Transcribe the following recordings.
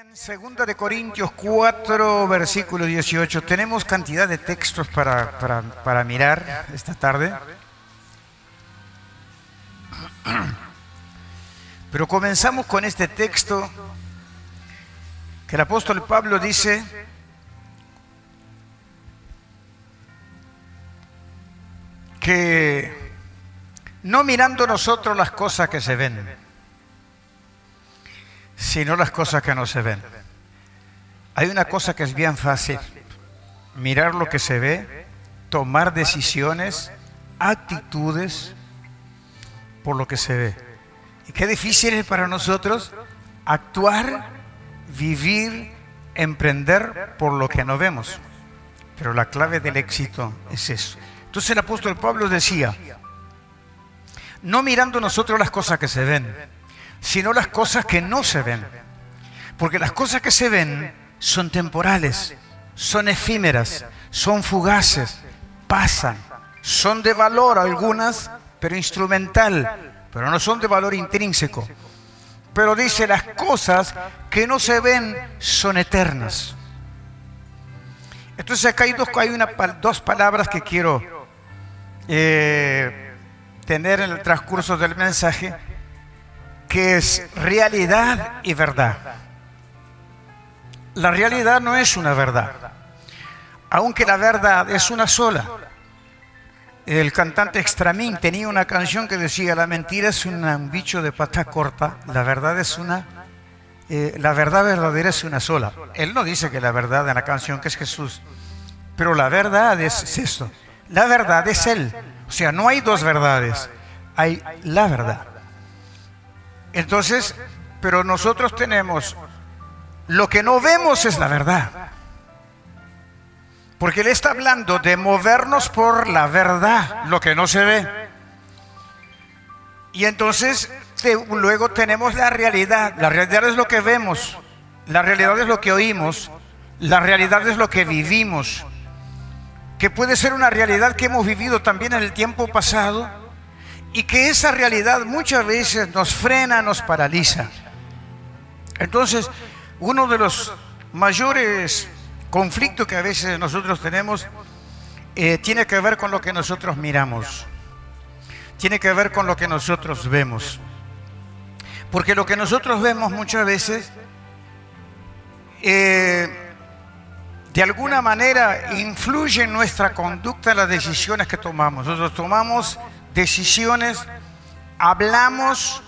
En 2 Corintios 4, versículo 18, tenemos cantidad de textos para mirar esta tarde. Pero comenzamos con este texto que el apóstol Pablo dice: que no mirando nosotros las cosas que se ven, sino las cosas que no se ven. Hay una cosa que es bien fácil: mirar lo que se ve, tomar decisiones, actitudes por lo que se ve. Y qué difícil es para nosotros actuar, vivir, emprender por lo que no vemos. Pero la clave del éxito es eso. Entonces el apóstol Pablo decía: no mirando nosotros las cosas que se ven, sino las cosas que no se ven. Porque las cosas que se ven son temporales, son efímeras, son fugaces, pasan, son de valor algunas, pero instrumental, pero no son de valor intrínseco. Pero dice, las cosas que no se ven son eternas. Entonces acá hay dos palabras que quiero tener en el transcurso del mensaje, que es realidad y verdad. La realidad no es una verdad, aunque la verdad es una sola. El cantante Extramín tenía una canción que decía: la mentira es un bicho de pata corta, la verdad verdadera es una sola. Él no dice que la verdad en la canción que es Jesús, pero la verdad es eso. La verdad es Él. O sea, no hay dos verdades, hay la verdad. Entonces, pero nosotros tenemos lo que no vemos, es la verdad. Porque Él está hablando de movernos por la verdad, lo que no se ve. Y entonces luego tenemos la realidad. La realidad es lo que vemos, la realidad es lo que oímos, la realidad es lo que vivimos, que puede ser una realidad que hemos vivido también en el tiempo pasado, y que esa realidad muchas veces nos frena, nos paraliza. Entonces, uno de los mayores conflictos que a veces nosotros tenemos tiene que ver con lo que nosotros miramos, tiene que ver con lo que nosotros vemos. Porque lo que nosotros vemos muchas veces de alguna manera influye en nuestra conducta, en las decisiones que tomamos. Nosotros tomamos decisiones, hablamos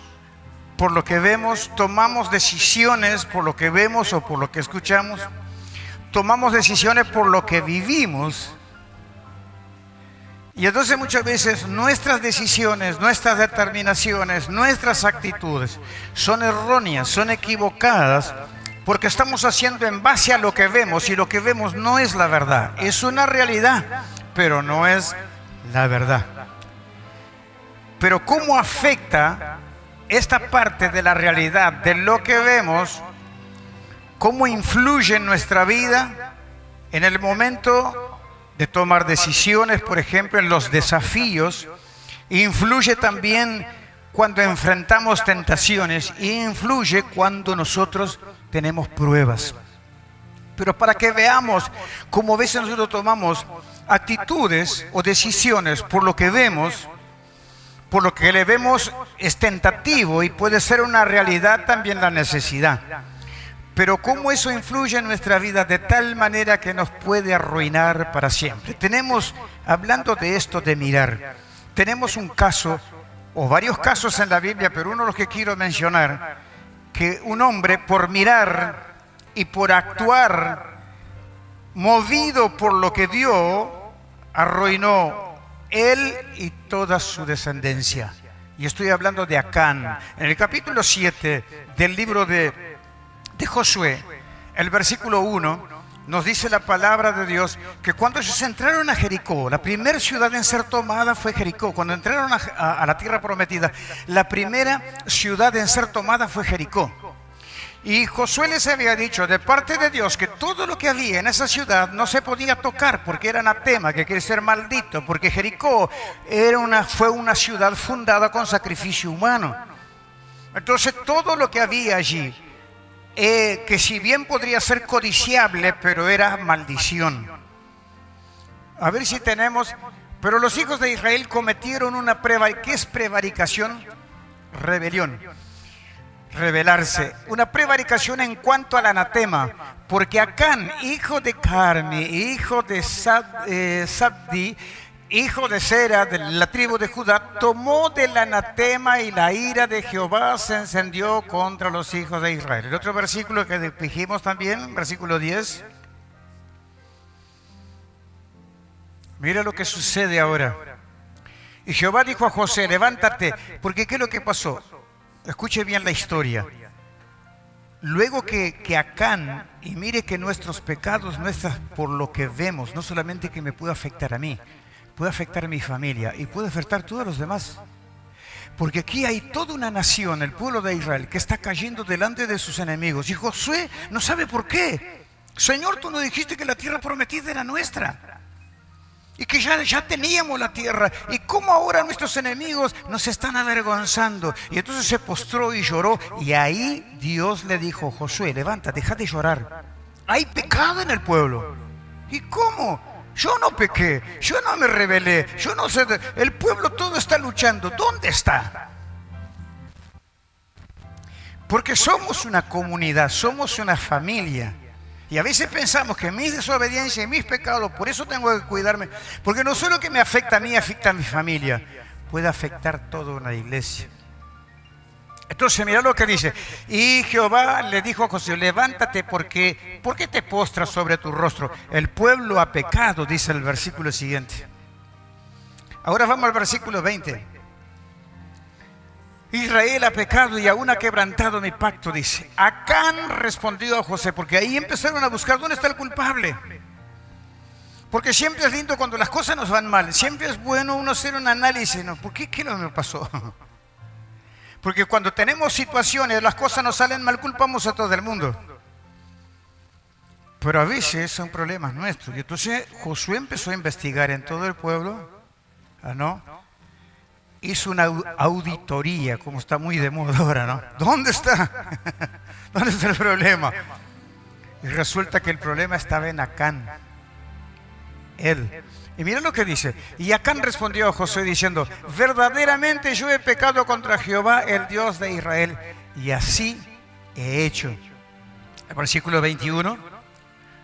por lo que vemos, tomamos decisiones por lo que vemos o por lo que escuchamos, tomamos decisiones por lo que vivimos. Y entonces muchas veces nuestras decisiones, nuestras determinaciones, nuestras actitudes son erróneas, son equivocadas, porque estamos haciendo en base a lo que vemos, y lo que vemos no es la verdad. Es una realidad, pero no es la verdad. Pero ¿cómo afecta esta parte de la realidad, de lo que vemos? ¿Cómo influye en nuestra vida en el momento de tomar decisiones, por ejemplo, en los desafíos? Influye también cuando enfrentamos tentaciones, y influye cuando nosotros tenemos pruebas. Pero para que veamos cómo a veces nosotros tomamos actitudes o decisiones por lo que vemos, por lo que le vemos es tentativo, y puede ser una realidad también la necesidad. Pero cómo eso influye en nuestra vida de tal manera que nos puede arruinar para siempre. Tenemos, hablando de esto de mirar, tenemos un caso, o varios casos en la Biblia, pero uno de los que quiero mencionar, que un hombre por mirar y por actuar, movido por lo que vio, arruinó él y toda su descendencia. Y estoy hablando de Acán. En el capítulo 7 del libro de Josué, el versículo 1, nos dice la palabra de Dios que cuando ellos entraron a Jericó, la primera ciudad en ser tomada fue Jericó. Cuando entraron a la tierra prometida, la primera ciudad en ser tomada fue Jericó. Y Josué les había dicho de parte de Dios que todo lo que había en esa ciudad no se podía tocar, porque era anatema, que quiere ser maldito, porque Jericó fue una ciudad fundada con sacrificio humano. Entonces todo lo que había allí que si bien podría ser codiciable, pero era maldición. A ver si tenemos... Pero los hijos de Israel cometieron una prevaricación. ¿Qué es prevaricación? Rebelión. Rebelarse. Una prevaricación en cuanto al anatema. Porque Acán, hijo de Carmi, hijo de Sabdi, hijo de Sera, de la tribu de Judá, tomó del anatema y la ira de Jehová se encendió contra los hijos de Israel. El otro versículo que dijimos también, versículo 10. Mira lo que sucede ahora. Y Jehová dijo a José, levántate, porque ¿qué es lo que pasó? Escuche bien la historia. Luego que Acán, y mire que nuestros pecados, por lo que vemos, no solamente que me puede afectar a mí, puede afectar a mi familia y puede afectar a todos los demás. Porque aquí hay toda una nación, el pueblo de Israel, que está cayendo delante de sus enemigos. Y Josué no sabe por qué. Señor, tú no dijiste que la tierra prometida era nuestra. Y que ya teníamos la tierra. ¿Y cómo ahora nuestros enemigos nos están avergonzando? Y entonces se postró y lloró. Y ahí Dios le dijo, Josué, levanta, deja de llorar. Hay pecado en el pueblo. ¿Y cómo? Yo no pequé, yo no me rebelé, yo no sé. El pueblo todo está luchando. ¿Dónde está? Porque somos una comunidad, somos una familia. Y a veces pensamos que mis desobediencias y mis pecados, por eso tengo que cuidarme. Porque no solo que me afecta a mí, afecta a mi familia. Puede afectar toda una iglesia. Entonces, mira lo que dice. Y Jehová le dijo a José, levántate porque, ¿por qué te postras sobre tu rostro? El pueblo ha pecado, dice el versículo siguiente. Ahora vamos al versículo 20. Israel ha pecado y aún ha quebrantado mi pacto, dice. Acán respondió a José, porque ahí empezaron a buscar dónde está el culpable. Porque siempre es lindo cuando las cosas nos van mal. Siempre es bueno uno hacer un análisis. ¿No? ¿Por qué? ¿Qué no me pasó? Porque cuando tenemos situaciones, las cosas nos salen mal, culpamos a todo el mundo. Pero a veces son problemas nuestros. Y entonces Josué empezó a investigar en todo el pueblo, ¿no? Hizo una auditoría, como está muy de moda ahora, ¿no? ¿Dónde está? ¿Dónde está el problema? Y resulta que el problema estaba en Acán. Él. Y mira lo que dice. Y Acán respondió a Josué diciendo, verdaderamente yo he pecado contra Jehová, el Dios de Israel, y así he hecho. El versículo 21.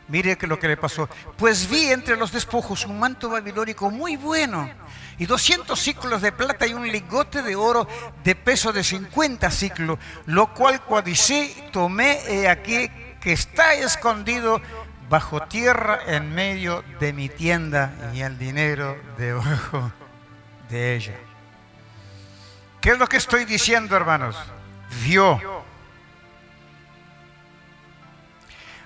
Mire que lo que le pasó. Pues vi entre los despojos un manto babilónico muy bueno, y 200 ciclos de plata y un lingote de oro de peso de 50 ciclos, lo cual codicié, tomé, he aquí que está escondido bajo tierra en medio de mi tienda, y el dinero debajo de ella. ¿Qué es lo que estoy diciendo, hermanos? Vio.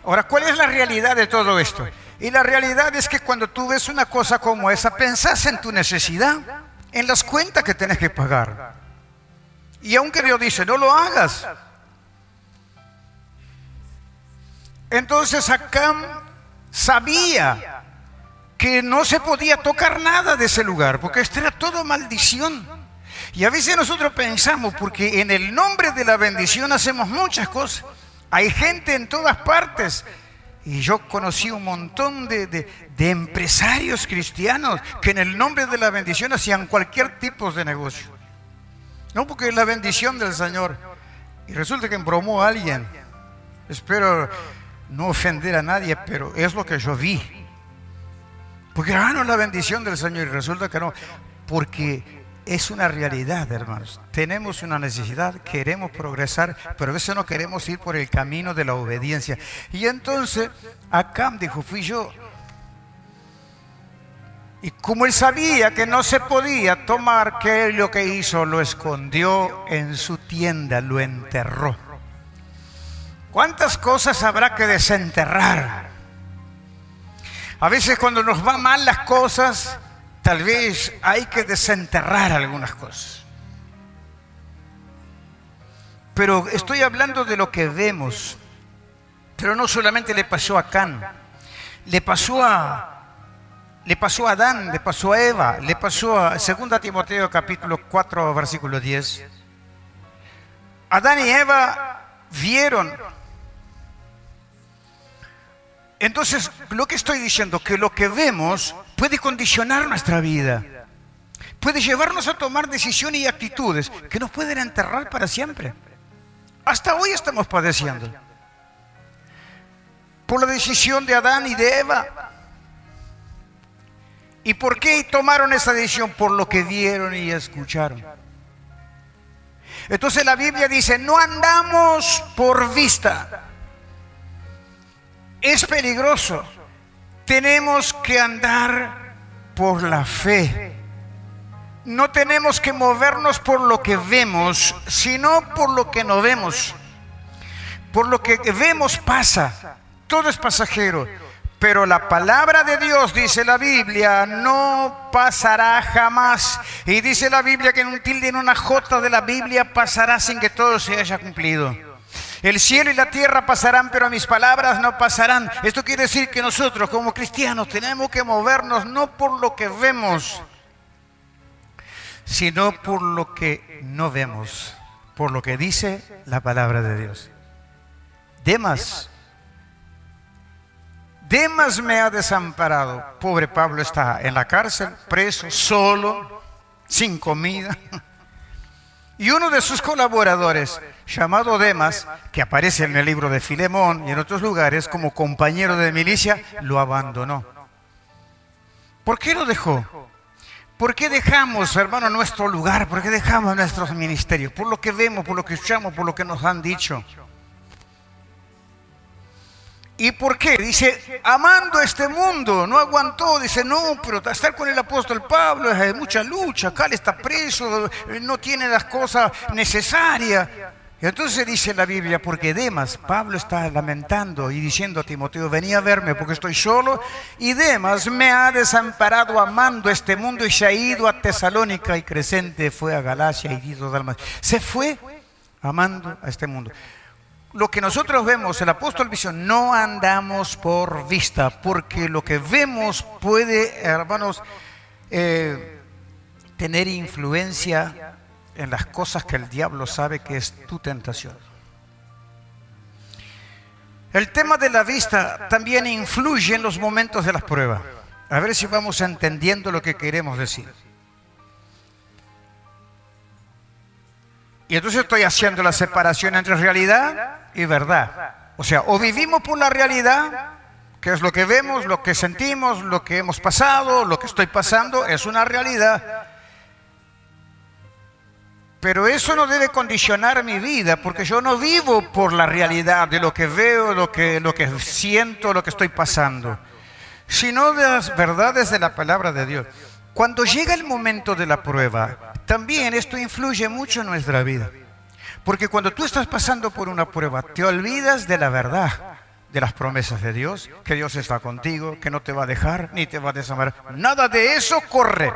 Ahora, ¿cuál es la realidad de todo esto? Y la realidad es que cuando tú ves una cosa como esa, pensás en tu necesidad, en las cuentas que tienes que pagar. Y aunque Dios dice, no lo hagas. Entonces Acán sabía que no se podía tocar nada de ese lugar, porque esto era todo maldición. Y a veces nosotros pensamos, porque en el nombre de la bendición hacemos muchas cosas. Hay gente en todas partes. Y yo conocí un montón de empresarios cristianos que en el nombre de la bendición hacían cualquier tipo de negocio. No, porque es la bendición del Señor. Y resulta que embromó a alguien. Espero no ofender a nadie, pero es lo que yo vi. Porque no es la bendición del Señor, y resulta que no. Porque es una realidad, hermanos. Tenemos una necesidad, queremos progresar, pero a veces no queremos ir por el camino de la obediencia. Y entonces Acán dijo, fui yo. Y como él sabía que no se podía tomar, ¿qué es lo que hizo? Lo escondió en su tienda, lo enterró. ¿Cuántas cosas habrá que desenterrar? A veces cuando nos van mal las cosas, tal vez hay que desenterrar algunas cosas. Pero estoy hablando de lo que vemos. Pero no solamente le pasó a Acán, le pasó a Adán, le pasó a Eva, le pasó a 2 Timoteo capítulo 4 versículo 10. Adán y Eva vieron Entonces, lo que estoy diciendo, que lo que vemos puede condicionar nuestra vida, puede llevarnos a tomar decisiones y actitudes que nos pueden enterrar para siempre. Hasta hoy estamos padeciendo por la decisión de Adán y de Eva. ¿Y por qué tomaron esa decisión? Por lo que vieron y escucharon. Entonces la Biblia dice, no andamos por vista. Es peligroso. Tenemos que andar por la fe. No tenemos que movernos por lo que vemos, sino por lo que no vemos. Por lo que vemos pasa. Todo es pasajero. Pero la palabra de Dios, dice la Biblia, no pasará jamás. Y dice la Biblia que en un tilde, en una jota de la Biblia, pasará sin que todo se haya cumplido. El cielo y la tierra pasarán, pero mis palabras no pasarán. Esto quiere decir que nosotros como cristianos tenemos que movernos no por lo que vemos, sino por lo que no vemos, por lo que dice la palabra de Dios. Demas me ha desamparado. Pobre Pablo está en la cárcel, preso, solo, sin comida. Y uno de sus colaboradores, llamado Demas, que aparece en el libro de Filemón y en otros lugares como compañero de milicia, lo abandonó. ¿Por qué lo dejó? ¿Por qué dejamos, hermano, nuestro lugar? ¿Por qué dejamos nuestros ministerios? Por lo que vemos, por lo que escuchamos, por lo que nos han dicho. ¿Y por qué? Dice, amando este mundo, no aguantó. Dice, no, pero estar con el apóstol Pablo es mucha lucha. Acá él está preso, no tiene las cosas necesarias. Y entonces dice la Biblia, porque Demas, Pablo está lamentando y diciendo a Timoteo, venía a verme porque estoy solo. Y Demas me ha desamparado amando este mundo y se ha ido a Tesalónica y Crescente fue a Galacia y Tito a Dalmacia. Se fue amando a este mundo. Lo que nosotros vemos, el apóstol Visión, no andamos por vista, porque lo que vemos puede, hermanos, tener influencia en las cosas que el diablo sabe que es tu tentación. El tema de la vista también influye en los momentos de las pruebas. A ver si vamos entendiendo lo que queremos decir. Y entonces estoy haciendo la separación entre realidad y verdad. O sea, o vivimos por la realidad, que es lo que vemos, lo que sentimos, lo que hemos pasado, lo que estoy pasando, es una realidad. Pero eso no debe condicionar mi vida, porque yo no vivo por la realidad de lo que veo, lo que siento, lo que estoy pasando, sino de las verdades de la palabra de Dios. Cuando llega el momento de la prueba, también esto influye mucho en nuestra vida. Porque cuando tú estás pasando por una prueba, te olvidas de la verdad, de las promesas de Dios, que Dios está contigo, que no te va a dejar, ni te va a desamparar. Nada de eso corre.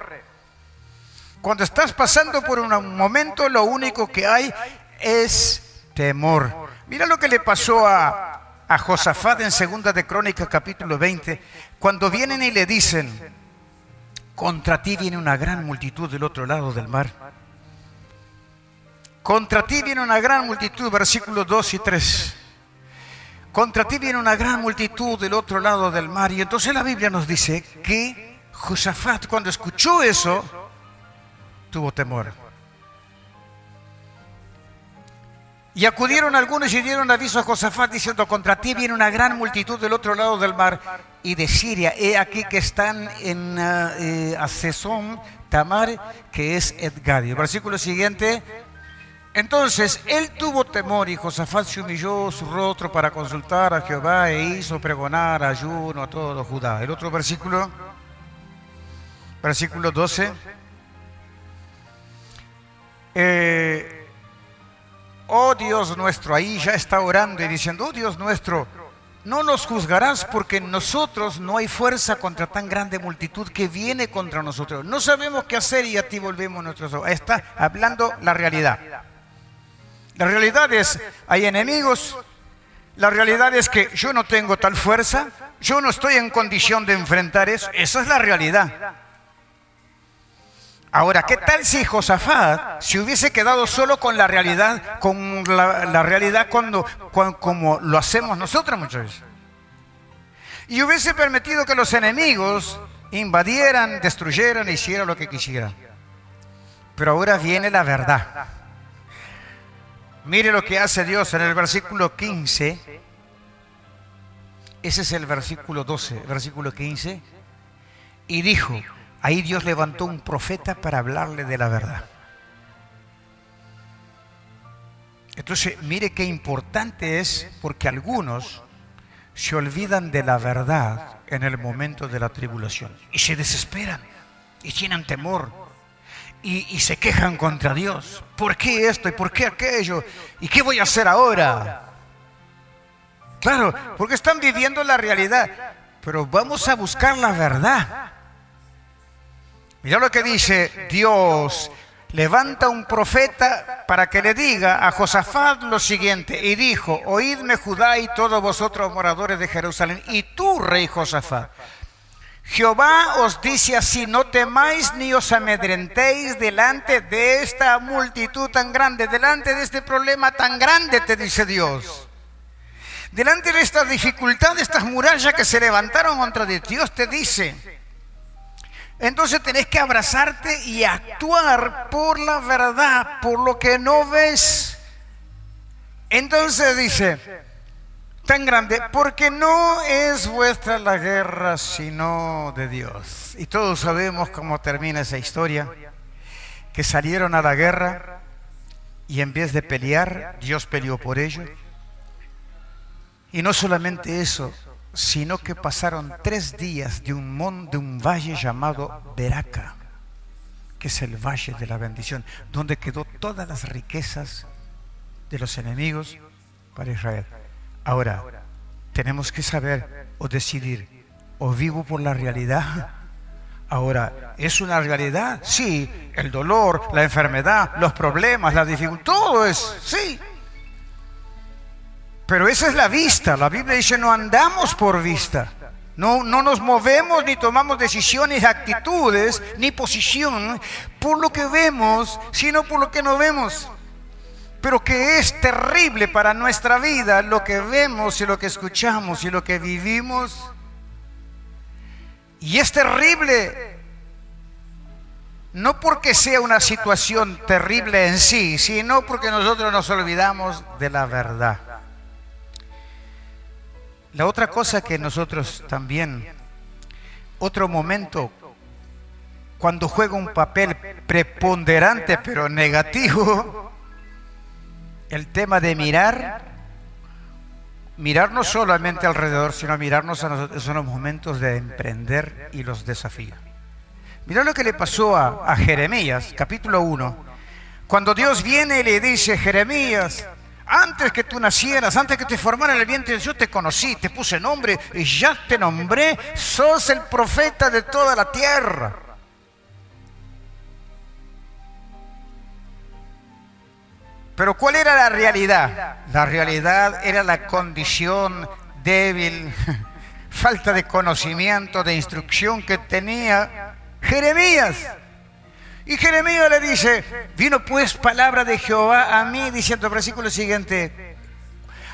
Cuando estás pasando por un momento, lo único que hay es temor. Mira lo que le pasó a Josafat en 2 de Crónicas, capítulo 20, cuando vienen y le dicen, contra ti viene una gran multitud del otro lado del mar. Contra ti viene una gran multitud, versículos 2 y 3. Contra ti viene una gran multitud del otro lado del mar. Y entonces la Biblia nos dice que Josafat, cuando escuchó eso, tuvo temor. Y acudieron algunos y dieron aviso a Josafat diciendo, contra ti viene una gran multitud del otro lado del mar y de Siria. He aquí que están en Hazezón Tamar, que es Edgadi. El versículo siguiente. Entonces él tuvo temor y Josafat se humilló su rostro para consultar a Jehová e hizo pregonar ayuno a todo Judá. El otro versículo, versículo 12. Oh Dios nuestro, ahí ya está orando y diciendo, oh Dios nuestro, no nos juzgarás porque en nosotros no hay fuerza contra tan grande multitud que viene contra nosotros. No sabemos qué hacer y a ti volvemos nuestros ojos. Ahí está hablando la realidad. La realidad es, hay enemigos. La realidad es que yo no tengo tal fuerza. Yo no estoy en condición de enfrentar eso. Esa es la realidad. Ahora, ¿qué tal si Josafat se hubiese quedado solo con la realidad, como lo hacemos nosotros muchas veces? y hubiese permitido que los enemigos invadieran, destruyeran e hicieran lo que quisieran. Pero ahora viene la verdad. Mire lo que hace Dios en el versículo 15. Ese es el versículo 12, versículo 15. Y dijo, ahí Dios levantó un profeta para hablarle de la verdad. Entonces, mire qué importante es, porque algunos se olvidan de la verdad en el momento de la tribulación y se desesperan y tienen temor y se quejan contra Dios. ¿Por qué esto y por qué aquello? ¿Y qué voy a hacer ahora? Claro, porque están viviendo la realidad, pero vamos a buscar la verdad. Mira lo que dice Dios. Levanta un profeta para que le diga a Josafat lo siguiente. Y dijo, oídme Judá y todos vosotros moradores de Jerusalén. Y tú, rey Josafat, Jehová os dice así, no temáis ni os amedrentéis delante de esta multitud tan grande, delante de este problema tan grande, te dice Dios. Delante de esta dificultad, de estas murallas que se levantaron contra ti, Dios te dice. Entonces tenés que abrazarte y actuar por la verdad, por lo que no ves. Entonces dice, tan grande, porque no es vuestra la guerra, sino de Dios. Y todos sabemos cómo termina esa historia, que salieron a la guerra y en vez de pelear, Dios peleó por ellos. Y no solamente eso, sino que pasaron 3 días de un valle llamado Beraca, que es el valle de la bendición, donde quedó todas las riquezas de los enemigos para Israel. Ahora, tenemos que saber o decidir, o vivo por la realidad. Ahora, ¿es una realidad? Sí, el dolor, la enfermedad, los problemas, la dificultad, todo es, sí. Pero esa es la vista. La Biblia dice no andamos por vista. No nos movemos ni tomamos decisiones, actitudes, ni posición por lo que vemos, sino por lo que no vemos. Pero que es terrible para nuestra vida lo que vemos y lo que escuchamos y lo que vivimos. Y es terrible no porque sea una situación terrible en sí, sino porque nosotros nos olvidamos de la verdad. La otra cosa que nosotros también, otro momento, cuando juega un papel preponderante pero negativo, el tema de mirar no solamente alrededor, sino mirarnos a nosotros, son los momentos de emprender y los desafíos. Mirá lo que le pasó a Jeremías, capítulo 1, cuando Dios viene y le dice, Jeremías, antes que tú nacieras, antes que te formara en el vientre, yo te conocí, te puse nombre y ya te nombré, sos el profeta de toda la tierra. Pero ¿cuál era la realidad? La realidad era la condición débil, falta de conocimiento, de instrucción que tenía Jeremías. Y Jeremías le dice, vino pues palabra de Jehová a mí, diciendo el versículo siguiente,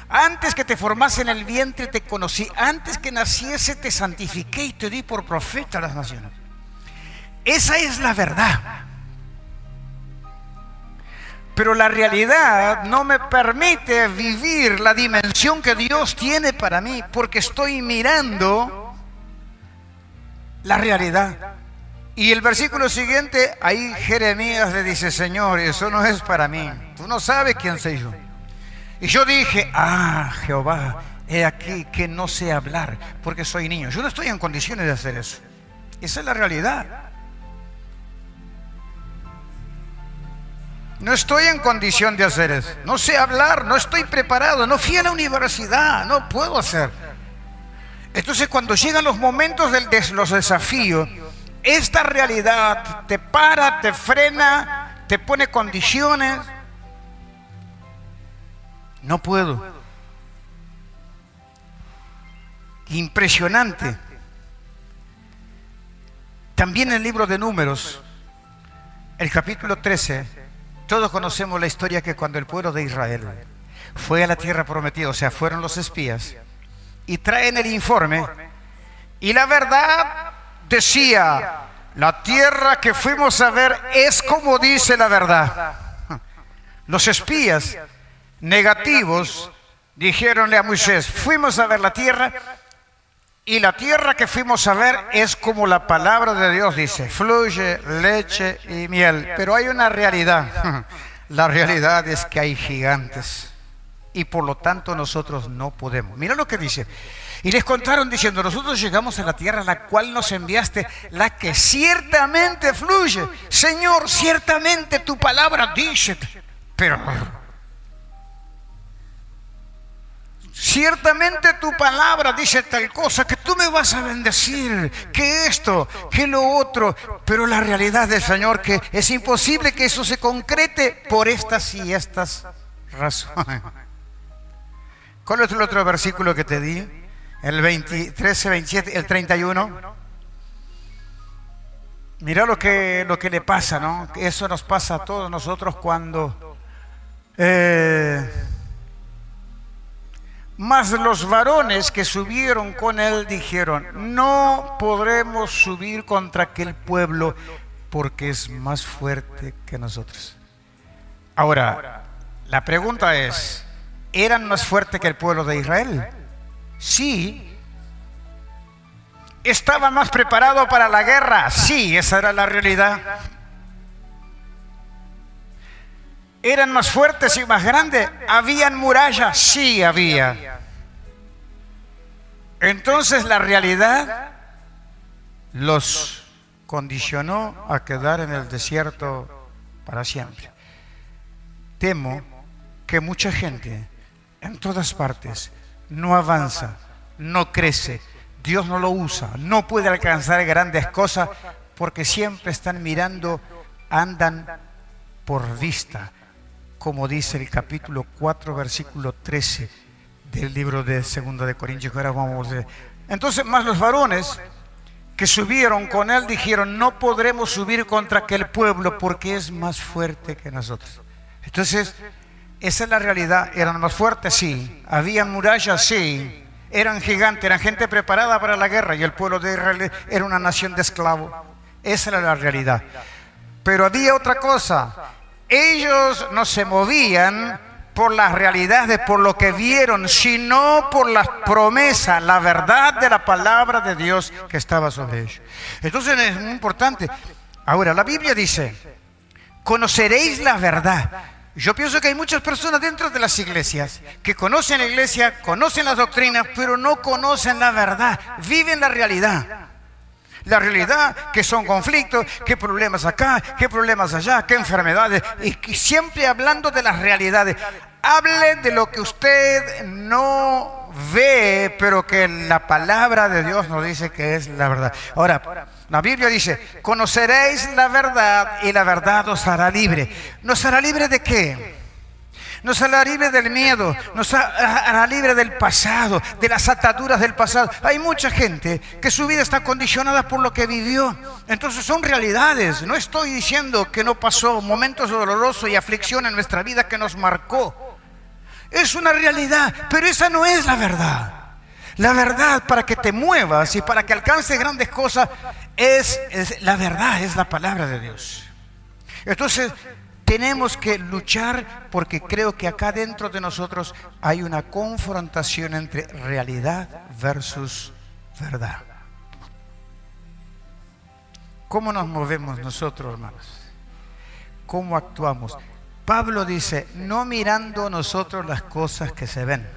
antes que te formase en el vientre te conocí, antes que naciese te santifiqué y te di por profeta a las naciones. Esa es la verdad. Pero la realidad no me permite vivir la dimensión que Dios tiene para mí, porque estoy mirando la realidad. Y el versículo siguiente, ahí Jeremías le dice, Señor, eso no es para mí. Tú no sabes quién soy yo. Y yo dije, Jehová, he aquí que no sé hablar porque soy niño. Yo no estoy en condiciones de hacer eso. Esa es la realidad. No estoy en condición de hacer eso. No sé hablar, no estoy preparado, no fui a la universidad, no puedo hacer. Entonces cuando llegan los momentos de los desafíos, esta realidad te para, te frena, te pone condiciones. No puedo. Impresionante. También en el libro de Números, el capítulo 13, todos conocemos la historia que cuando el pueblo de Israel fue a la tierra prometida, o sea, fueron los espías, y traen el informe Y la verdad decía, la tierra que fuimos a ver es como dice la verdad. Los espías negativos dijéronle a Moisés, fuimos a ver la tierra y la tierra que fuimos a ver es como la palabra de Dios dice, fluye leche y miel. Pero hay una realidad, la realidad es que hay gigantes y por lo tanto nosotros no podemos. Mira lo que dice. Y les contaron diciendo, nosotros llegamos a la tierra a la cual nos enviaste, la que ciertamente fluye. Señor, ciertamente tu palabra dice, pero ciertamente tu palabra dice tal cosa, que tú me vas a bendecir, que esto, que lo otro. Pero la realidad del Señor que es imposible que eso se concrete por estas y estas razones. ¿Cuál es el otro versículo que te di? El 13, 27, el 31. Mira lo que le pasa, ¿no? Eso nos pasa a todos nosotros cuando mas los varones que subieron con él dijeron, no podremos subir contra aquel pueblo porque es más fuerte que nosotros. Ahora, la pregunta es, ¿eran más fuertes que el pueblo de Israel? Sí. ¿Estaban más preparados para la guerra? Sí, esa era la realidad. ¿Eran más fuertes y más grandes? ¿Habían murallas? Sí, había. Entonces la realidad los condicionó a quedar en el desierto para siempre. Temo que mucha gente en todas partes no avanza, no crece, Dios no lo usa, no puede alcanzar grandes cosas porque siempre están mirando, andan por vista, como dice el capítulo 4, versículo 13 del libro de 2 de Corintios, que ahora vamos a ver. Entonces, más los varones que subieron con él dijeron, no podremos subir contra aquel pueblo porque es más fuerte que nosotros. Entonces, esa es la realidad. ¿Eran más fuertes? Sí. ¿Habían murallas? Sí. Eran gigantes, eran gente preparada para la guerra y el pueblo de Israel era una nación de esclavos. Esa era la realidad. Pero había otra cosa. Ellos no se movían por las realidades, por lo que vieron, sino por las promesas, la verdad de la palabra de Dios que estaba sobre ellos. Entonces es muy importante. Ahora, la Biblia dice, conoceréis la verdad. Yo pienso que hay muchas personas dentro de las iglesias que conocen la iglesia, conocen las doctrinas, pero no conocen la verdad, viven la realidad. La realidad que son conflictos, qué problemas acá, qué problemas allá, qué enfermedades, y siempre hablando de las realidades. Hable de lo que usted no ve, pero que la palabra de Dios nos dice que es la verdad. Ahora, la Biblia dice, conoceréis la verdad y la verdad os hará libre. ¿Nos hará libre de qué? Nos hará libre del miedo, nos hará libre del pasado, de las ataduras del pasado. Hay mucha gente que su vida está condicionada por lo que vivió. Entonces son realidades. No estoy diciendo que no pasó momentos dolorosos y aflicción en nuestra vida que nos marcó. Es una realidad, pero esa no es la verdad. La verdad para que te muevas y para que alcances grandes cosas es la verdad, es la palabra de Dios. Entonces tenemos que luchar porque creo que acá dentro de nosotros hay una confrontación entre realidad versus verdad. ¿Cómo nos movemos nosotros, hermanos? ¿Cómo actuamos? Pablo dice, no mirando nosotros las cosas que se ven,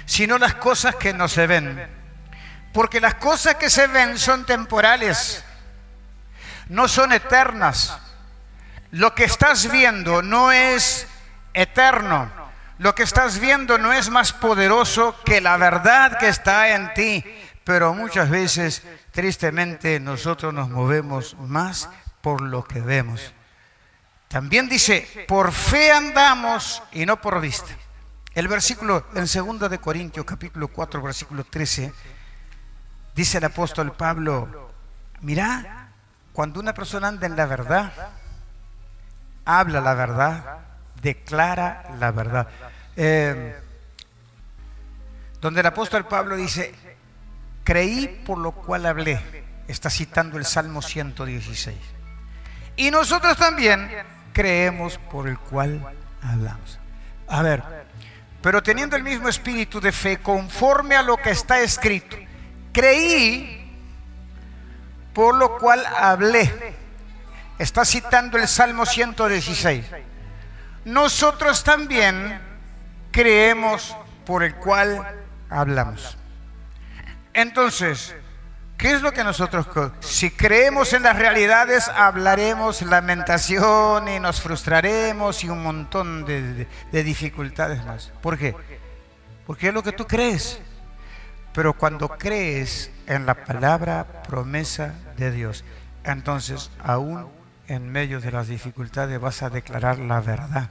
sino las cosas que no se ven. Porque las cosas que se ven son temporales, no son eternas. Lo que estás viendo no es eterno. Lo que estás viendo no es más poderoso que la verdad que está en ti. Pero muchas veces, tristemente, nosotros nos movemos más por lo que vemos. También dice, por fe andamos y no por vista. El versículo en 2 de Corintios, capítulo 4, versículo 13, dice el apóstol Pablo, mira, cuando una persona anda en la verdad, habla la verdad, declara la verdad. Donde el apóstol Pablo dice, Creí por lo cual hablé. Está citando el Salmo 116. Y nosotros también creemos por el cual hablamos. A ver, pero teniendo el mismo espíritu de fe, conforme a lo que está escrito, creí por lo cual hablé. Está citando el Salmo 116. Nosotros también creemos por el cual hablamos. Entonces, ¿qué es lo que nosotros, si creemos en las realidades, hablaremos lamentación y nos frustraremos y un montón de dificultades más? ¿Por qué? Porque es lo que tú crees. Pero cuando crees en la palabra promesa de Dios, entonces aún en medio de las dificultades vas a declarar la verdad.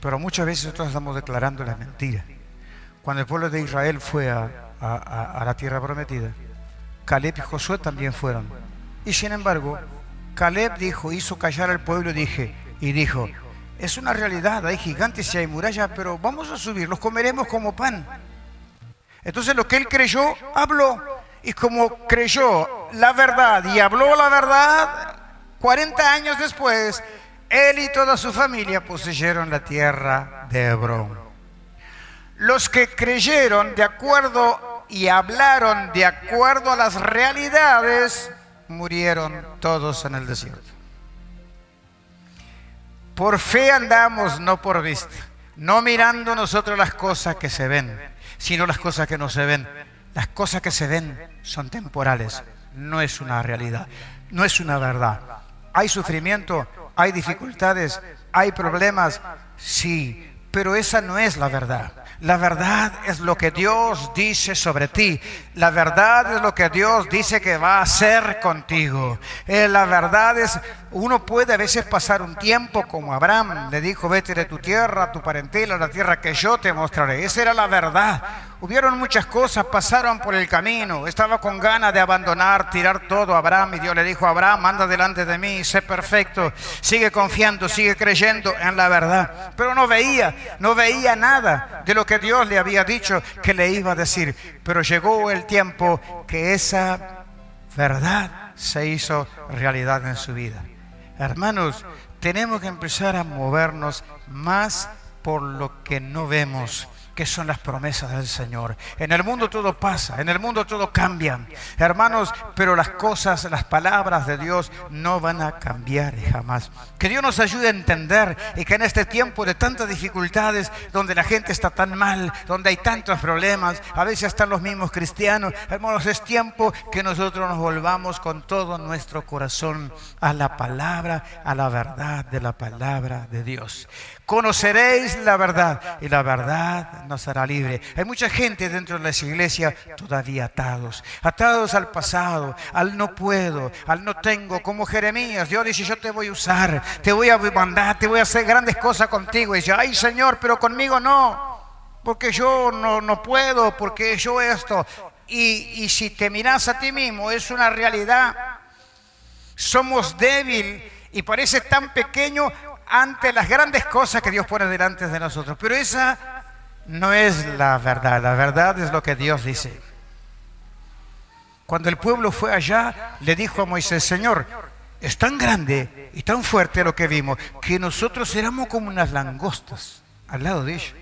Pero muchas veces nosotros estamos declarando la mentira. Cuando el pueblo de Israel fue a la tierra prometida, Caleb y Josué también fueron. Y sin embargo, Caleb hizo callar al pueblo y dijo, es una realidad, hay gigantes y hay murallas, pero vamos a subir, los comeremos como pan. Entonces lo que él creyó, habló. Y como creyó la verdad y habló la verdad, 40 años después, él y toda su familia poseyeron la tierra de Hebrón. Los que creyeron de acuerdo y hablaron de acuerdo a las realidades, murieron todos en el desierto. Por fe andamos, no por vista, no mirando nosotros las cosas que se ven, sino las cosas que no se ven. Las cosas que se ven son temporales, no es una realidad, no es una verdad. ¿Hay sufrimiento? ¿Hay dificultades? ¿Hay problemas? Sí, pero esa no es la verdad. La verdad es lo que Dios dice sobre ti. La verdad es lo que Dios dice que va a hacer contigo. La verdad es, uno puede a veces pasar un tiempo como Abraham. Le dijo, vete de tu tierra, tu parentela, la tierra que yo te mostraré. Esa era la verdad. Hubieron muchas cosas, pasaron por el camino. Estaba con ganas de abandonar, tirar todo a Abraham. Y Dios le dijo, Abraham, anda delante de mí, sé perfecto. Sigue confiando, sigue creyendo en la verdad. Pero no veía nada de lo que Dios le había dicho que le iba a decir. Pero llegó el tiempo que esa verdad se hizo realidad en su vida. Hermanos, tenemos que empezar a movernos más por lo que no vemos, que son las promesas del Señor. En el mundo todo pasa, en el mundo todo cambia, hermanos, pero las cosas, las palabras de Dios no van a cambiar jamás. Que Dios nos ayude a entender y que en este tiempo de tantas dificultades, donde la gente está tan mal, donde hay tantos problemas, a veces están los mismos cristianos, hermanos, es tiempo que nosotros nos volvamos con todo nuestro corazón a la palabra, a la verdad de la palabra de Dios. Conoceréis la verdad y la verdad nos hará libre. Hay mucha gente dentro de la iglesia todavía atados al pasado, al no puedo, al no tengo, como Jeremías. Dios dice, yo te voy a usar, te voy a mandar, te voy a hacer grandes cosas contigo. Y dice, ay Señor, pero conmigo no, porque yo no puedo, porque yo esto. Y si te miras a ti mismo, es una realidad. Somos débiles y parece tan pequeño ante las grandes cosas que Dios pone delante de nosotros. Pero esa no es la verdad es lo que Dios dice. Cuando el pueblo fue allá, le dijo a Moisés, Señor, es tan grande y tan fuerte lo que vimos, que nosotros éramos como unas langostas al lado de ellos.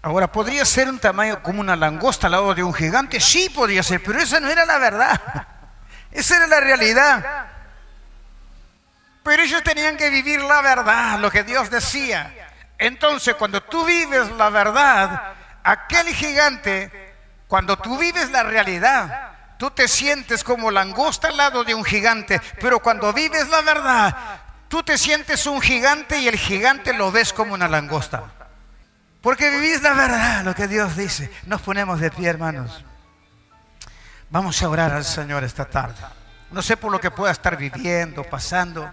Ahora, ¿podría ser un tamaño como una langosta al lado de un gigante? Sí, podría ser, pero esa no era la verdad. Esa era la realidad. Pero ellos tenían que vivir la verdad, lo que Dios decía. Entonces, cuando tú vives la verdad, aquel gigante, cuando tú vives la realidad, tú te sientes como langosta al lado de un gigante. Pero cuando vives la verdad, tú te sientes un gigante y el gigante lo ves como una langosta. Porque vivís la verdad, lo que Dios dice. Nos ponemos de pie, hermanos. Vamos a orar al Señor esta tarde. No sé por lo que pueda estar viviendo, pasando.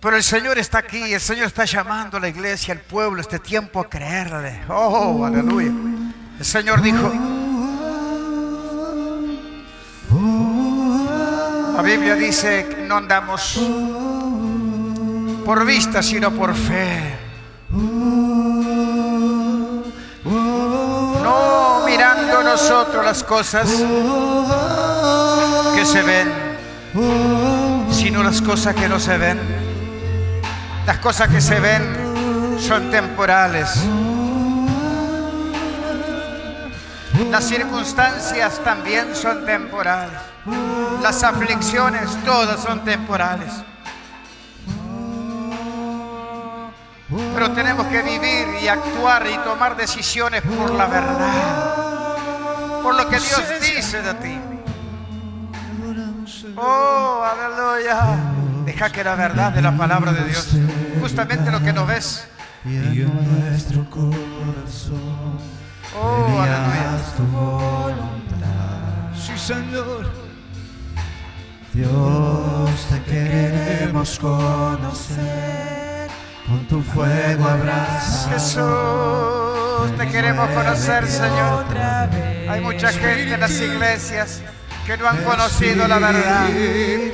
Pero el Señor está aquí, el Señor está llamando a la iglesia, al pueblo, este tiempo a creerle. Oh, aleluya. El Señor dijo, la Biblia dice que no andamos por vista, sino por fe. No nosotros las cosas que se ven, sino las cosas que no se ven. Las cosas que se ven son temporales. Las circunstancias también son temporales. Las aflicciones todas son temporales. Pero tenemos que vivir y actuar y tomar decisiones por la verdad, por lo que Dios dice de ti. Oh, aleluya. Deja que la verdad de la palabra de Dios, justamente lo que no ves, y en nuestro corazón, oh, aleluya, tu voluntad. Sí, Señor. Dios, te queremos conocer, con tu fuego abraza. Jesús, te queremos conocer, Señor. Hay mucha gente en las iglesias que no han conocido la verdad. El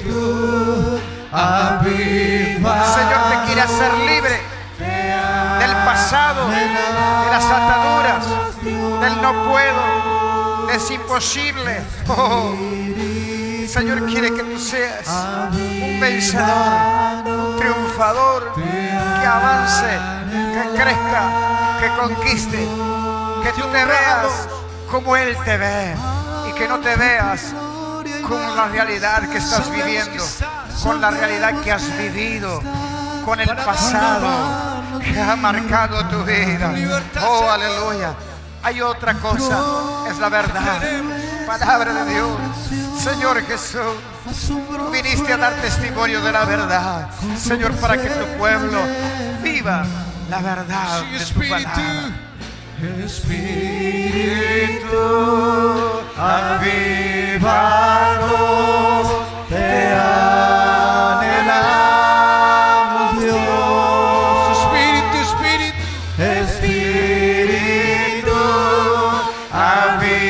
Señor te quiere hacer libre del pasado, de las ataduras, del no puedo, es imposible. Oh, el Señor quiere que tú seas un vencedor, un triunfador, que avance, que crezca, que conquiste, que tú te veas como Él te ve y que no te veas con la realidad que estás viviendo, con la realidad que has vivido, con el pasado que ha marcado tu vida. Oh, aleluya. Hay otra cosa, es la verdad, palabra de Dios. Señor Jesús, tú viniste a dar testimonio de la verdad, Señor, para que tu pueblo viva la verdad de tu palabra. Espíritu, avívanos, te anhelamos, Dios. Espíritu, Espíritu. Espíritu, avívanos,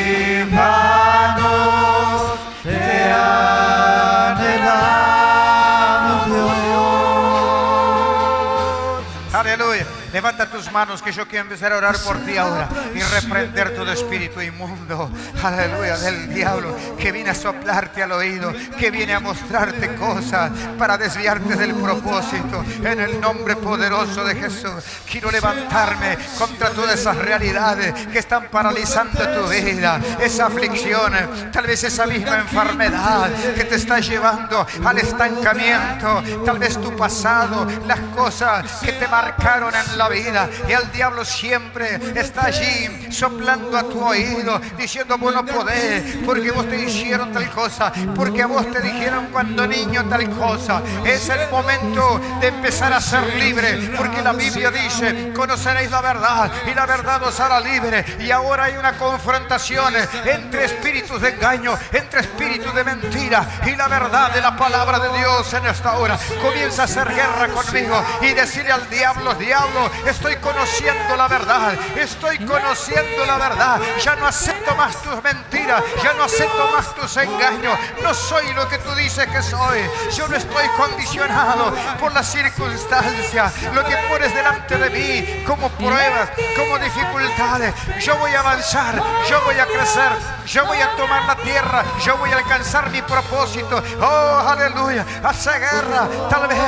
te anhelamos, Dios. Aleluya. Levanta tus manos que yo quiero empezar a orar por ti ahora y reprender todo espíritu inmundo, aleluya, del diablo que viene a soplarte al oído, que viene a mostrarte cosas para desviarte del propósito. En el nombre poderoso de Jesús quiero levantarme contra todas esas realidades que están paralizando tu vida, esa aflicción, tal vez esa misma enfermedad que te está llevando al estancamiento, tal vez tu pasado, las cosas que te marcaron en la vida, y el diablo siempre está allí soplando a tu oído diciendo: vos no podés, porque vos te hicieron tal cosa, porque a vos te dijeron cuando niño tal cosa. Es el momento de empezar a ser libre, porque la Biblia dice: conoceréis la verdad y la verdad os hará libre. Y ahora hay una confrontación entre espíritus de engaño, entre espíritus de mentira y la verdad de la palabra de Dios. En esta hora comienza a hacer guerra conmigo y decirle al diablo: diablo, estoy conociendo la verdad, estoy conociendo la verdad, ya no acepto más tus mentiras, ya no acepto más tus engaños, no soy lo que tú dices que soy, yo no estoy condicionado por las circunstancias, lo que pones delante de mí como pruebas, como dificultades. Yo voy a avanzar, yo voy a crecer, yo voy a tomar la tierra, yo voy a alcanzar mi propósito. Oh, aleluya, hace guerra. Tal vez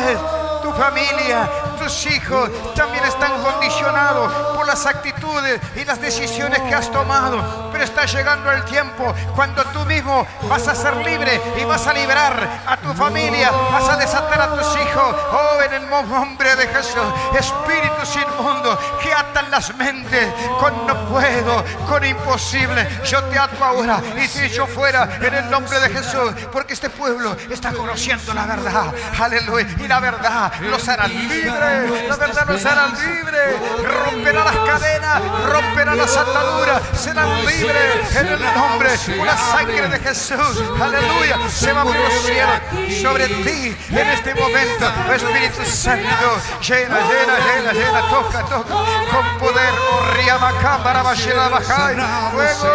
tu familia, tus hijos también están condicionados por las actitudes y las decisiones que has tomado, pero está llegando el tiempo cuando tú mismo vas a ser libre y vas a liberar a tu familia, vas a desatar a tus hijos. Oh, en el nombre de Jesús, espíritus inmundos que atan las mentes con no puedo, con imposible, yo te ato ahora y te echo fuera en el nombre de Jesús, porque este pueblo está conociendo la verdad. Aleluya. Y la verdad los hará libres, la verdad los hará libres, romperá las cadenas, romperá las ataduras, serán libres en el nombre, por la sangre de Jesús. Aleluya. Se va a producir sobre ti en este momento, Espíritu Santo. Llena, llena, llena, llena, toca, toca con poder. Fuego.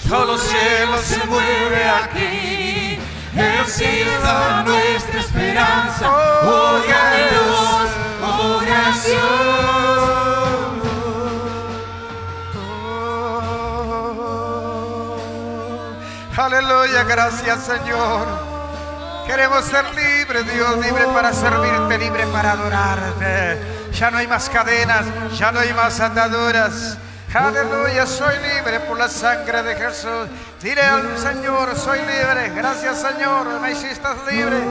Todo los cielos se mueve aquí. El cielo es nuestra esperanza. Oh, gran Dios, oh, gran Dios. Aleluya, gracias Señor. Queremos ser libres, Dios, libre para servirte, libre para adorarte. Ya no hay más cadenas, ya no hay más ataduras. Aleluya, soy libre por la sangre de Jesús. Dile al Señor, soy libre. Gracias Señor, me hiciste libre.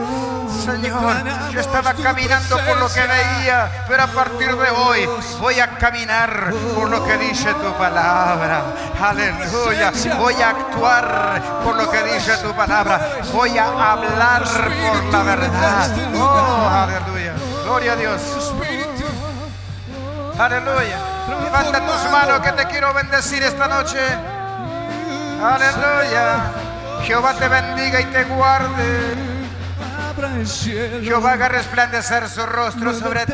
Señor, yo estaba caminando por lo que veía, pero a partir de hoy voy a caminar por lo que dice tu palabra. Aleluya, voy a actuar por lo que dice tu palabra. Voy a hablar por la verdad. Oh, aleluya, gloria a Dios. Aleluya. Levanta tus manos que te quiero bendecir esta noche. Aleluya. Jehová te bendiga y te guarde. Jehová haga resplandecer su rostro sobre ti.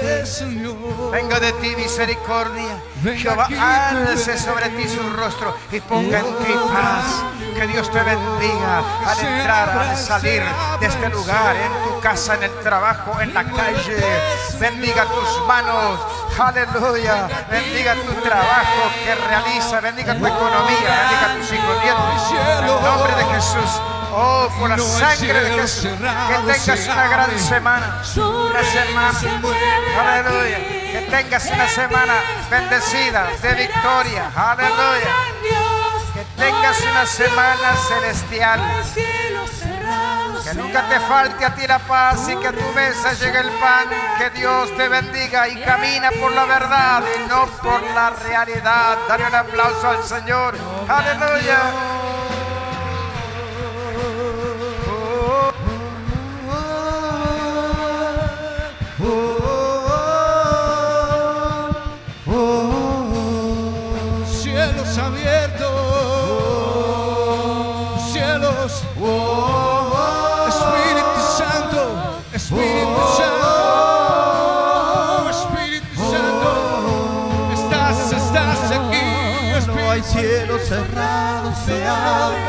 Venga de ti misericordia. Jehová alce sobre ti su rostro y ponga en ti paz. Que Dios te bendiga al entrar, al salir de este lugar, en tu casa, en el trabajo, en la calle. Bendiga tus manos. Aleluya. Bendiga tu trabajo que realiza. Bendiga tu economía. Bendiga tus hijos nietos. En el nombre de Jesús. Oh, por la sangre de Jesús, que tengas una gran semana. Una semana, aleluya. Que tengas una semana bendecida, de victoria. Aleluya. Que tengas una semana celestial. Que nunca te falte a ti la paz y que a tu mesa llegue el pan. Que Dios te bendiga y camina por la verdad y no por la realidad. Dale un aplauso al Señor. Aleluya. Cielos abiertos, cielos, Espíritu Santo, Espíritu Santo, Espíritu Santo, estás aquí, Espíritu. No hay cielos cerrados, se abre.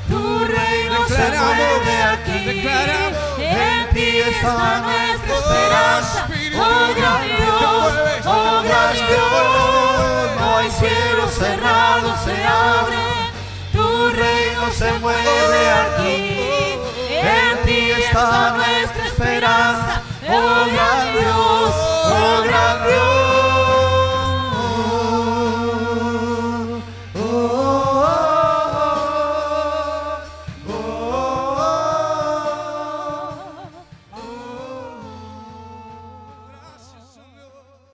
Tu reino se mueve aquí. Declaramos, en ti está nuestra esperanza. Oh gran Dios, oh gran Dios. No hay cielos cerrados, se abren. Tu reino se mueve aquí. En ti está nuestra esperanza. Oh gran Dios, oh gran Dios.